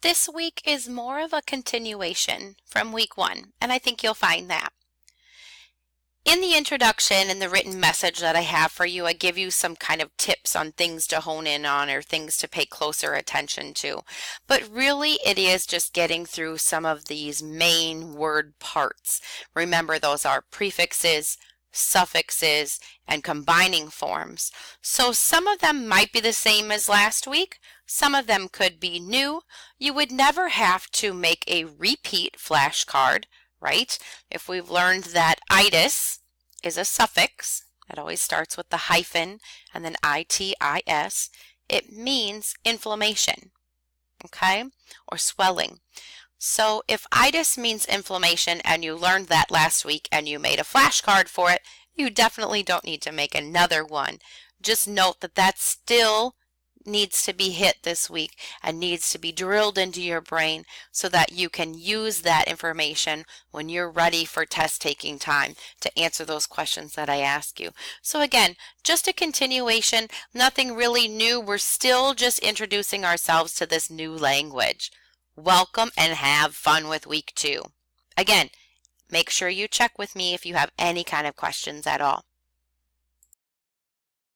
this week is more of a continuation from week 1, and I think you'll find that. In the introduction and the written message that I have for you, I give you some kind of tips on things to hone in on or things to pay closer attention to. But really, it is just getting through some of these main word parts. Remember, those are prefixes, suffixes, and combining forms. So some of them might be the same as last week. Some of them could be new. You would never have to make a repeat flashcard, right? If we've learned that itis is a suffix, it always starts with the hyphen and then itis, it means inflammation, okay, or swelling. So if itis means inflammation and you learned that last week and you made a flashcard for it, you definitely don't need to make another one. Just note that that still needs to be hit this week and needs to be drilled into your brain so that you can use that information when you're ready for test taking time to answer those questions that I ask you. So again, just a continuation, nothing really new. We're still just introducing ourselves to this new language. Welcome and have fun with week 2. Again, make sure you check with me if you have any kind of questions at all.